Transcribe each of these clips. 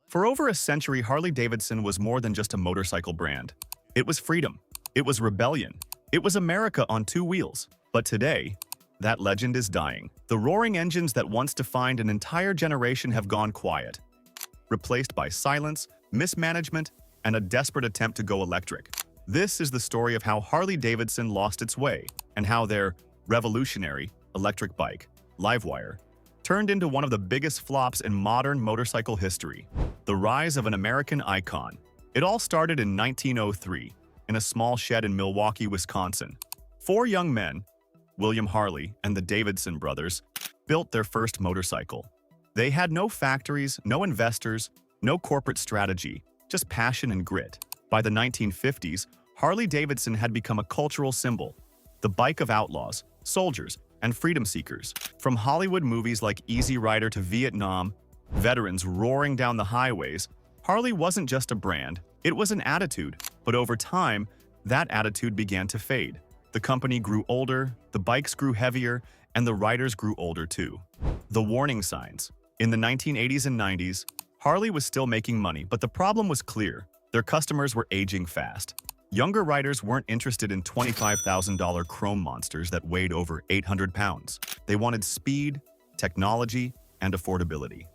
For over a century, Harley-Davidson was more than just a motorcycle brand. It was freedom. It was rebellion. It was America on two wheels. But today, that legend is dying. The roaring engines that once defined an entire generation have gone quiet, replaced by silence, mismanagement, and a desperate attempt to go electric. This is the story of how Harley-Davidson lost its way and how their revolutionary electric bike, LiveWire, turned into one of the biggest flops in modern motorcycle history. The rise of an American icon. It all started in 1903 in a small shed in Milwaukee, Wisconsin. Four young men, William Harley and the Davidson brothers, built their first motorcycle. They had no factories, no investors, no corporate strategy, just passion and grit. By the 1950s, Harley-Davidson had become a cultural symbol, the bike of outlaws, soldiers, and freedom seekers. From Hollywood movies like Easy Rider to Vietnam, veterans roaring down the highways, Harley wasn't just a brand, it was an attitude. But over time, that attitude began to fade. The company grew older, the bikes grew heavier, and the riders grew older too. The warning signs. In the 1980s and 90s, Harley was still making money, but the problem was clear. Their customers were aging fast. Younger riders weren't interested in $25,000 chrome monsters that weighed over 800 pounds. They wanted speed, technology, and affordability.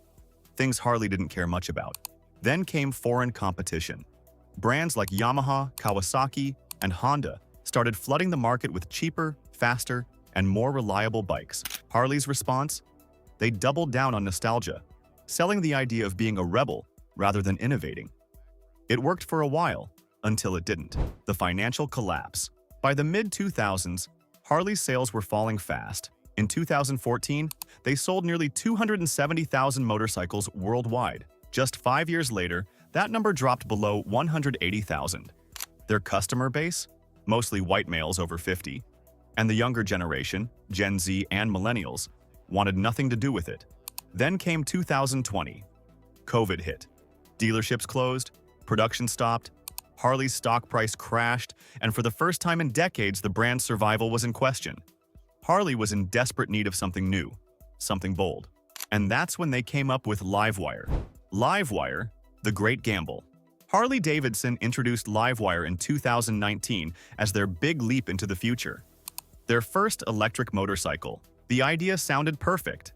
Things Harley didn't care much about. Then came foreign competition. Brands like Yamaha, Kawasaki, and Honda started flooding the market with cheaper, faster, and more reliable bikes. Harley's response? They doubled down on nostalgia, selling the idea of being a rebel rather than innovating. It worked for a while, until it didn't. The financial collapse. By the mid-2000s, Harley's sales were falling fast. In 2014, they sold nearly 270,000 motorcycles worldwide. Just 5 years later, that number dropped below 180,000. Their customer base? Mostly white males over 50. And the younger generation, Gen Z and millennials, wanted nothing to do with it. Then came 2020. COVID hit. Dealerships closed, production stopped, Harley's stock price crashed, and for the first time in decades, the brand's survival was in question. Harley was in desperate need of something new, something bold. And that's when they came up with LiveWire. LiveWire, the great gamble. Harley-Davidson introduced LiveWire in 2019 as their big leap into the future. Their first electric motorcycle. The idea sounded perfect.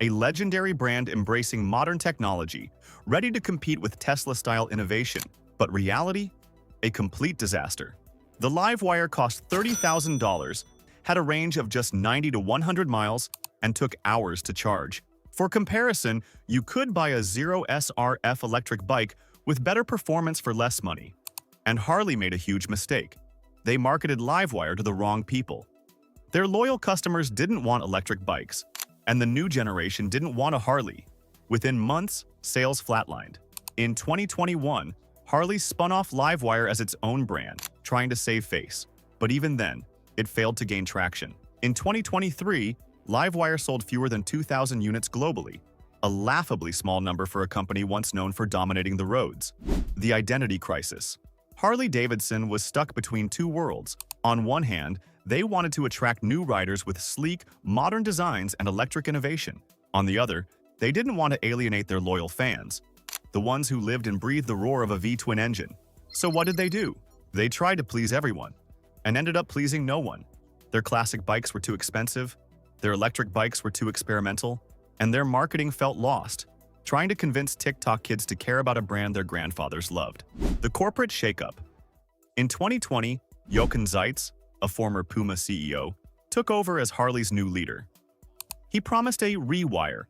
A legendary brand embracing modern technology, ready to compete with Tesla-style innovation. But reality? A complete disaster. The LiveWire cost $30,000, had a range of just 90 to 100 miles, and took hours to charge. For comparison, you could buy a 0SRF electric bike with better performance for less money. And Harley made a huge mistake. They marketed LiveWire to the wrong people. Their loyal customers didn't want electric bikes, and the new generation didn't want a Harley. Within months, sales flatlined. In 2021, Harley spun off LiveWire as its own brand, trying to save face. But even then, it failed to gain traction. In 2023, LiveWire sold fewer than 2,000 units globally, a laughably small number for a company once known for dominating the roads. The identity crisis. Harley-Davidson was stuck between two worlds. On one hand, they wanted to attract new riders with sleek, modern designs and electric innovation. On the other, they didn't want to alienate their loyal fans, the ones who lived and breathed the roar of a V-twin engine. So what did they do? They tried to please everyone, and ended up pleasing no one. Their classic bikes were too expensive, their electric bikes were too experimental, and their marketing felt lost, trying to convince TikTok kids to care about a brand their grandfathers loved. The corporate shakeup. In 2020, Jochen Zeitz, a former Puma CEO, took over as Harley's new leader. He promised a rewire,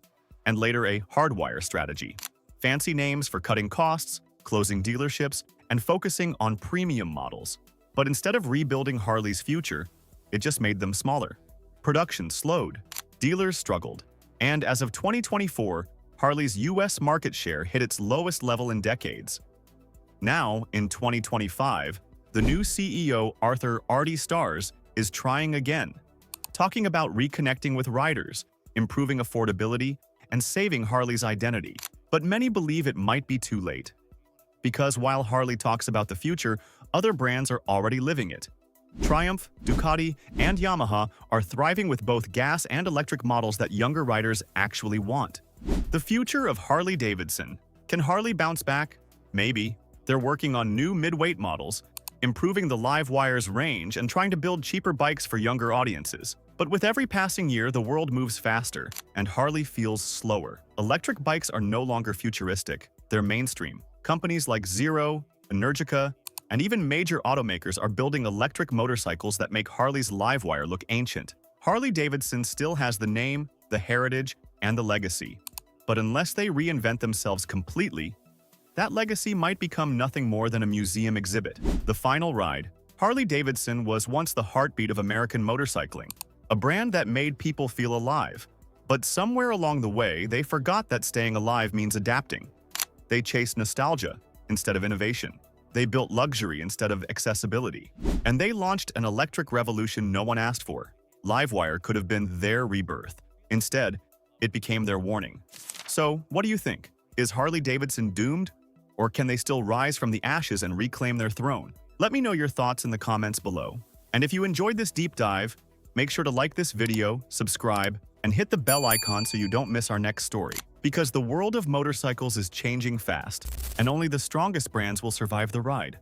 and later a hardwire strategy. Fancy names for cutting costs, closing dealerships, and focusing on premium models. But instead of rebuilding Harley's future, it just made them smaller. Production slowed, dealers struggled, and as of 2024, Harley's US market share hit its lowest level in decades. Now, in 2025, the new CEO, Arthur "Artie" Starrs, is trying again, talking about reconnecting with riders, improving affordability, and saving Harley's identity. But many believe it might be too late. Because while Harley talks about the future, other brands are already living it. Triumph, Ducati, and Yamaha are thriving with both gas and electric models that younger riders actually want. The future of Harley-Davidson. Can Harley bounce back? Maybe. They're working on new mid-weight models, improving the LiveWire's range and trying to build cheaper bikes for younger audiences. But with every passing year, the world moves faster, and Harley feels slower. Electric bikes are no longer futuristic. They're mainstream. Companies like Zero, Energica, and even major automakers are building electric motorcycles that make Harley's LiveWire look ancient. Harley-Davidson still has the name, the heritage, and the legacy. But unless they reinvent themselves completely, that legacy might become nothing more than a museum exhibit. The final ride. Harley-Davidson was once the heartbeat of American motorcycling, a brand that made people feel alive. But somewhere along the way, they forgot that staying alive means adapting. They chased nostalgia instead of innovation. They built luxury instead of accessibility. And they launched an electric revolution no one asked for. LiveWire could have been their rebirth. Instead, it became their warning. So, what do you think? Is Harley-Davidson doomed? Or can they still rise from the ashes and reclaim their throne? Let me know your thoughts in the comments below. And if you enjoyed this deep dive, make sure to like this video, subscribe, and hit the bell icon so you don't miss our next story. Because the world of motorcycles is changing fast, and only the strongest brands will survive the ride.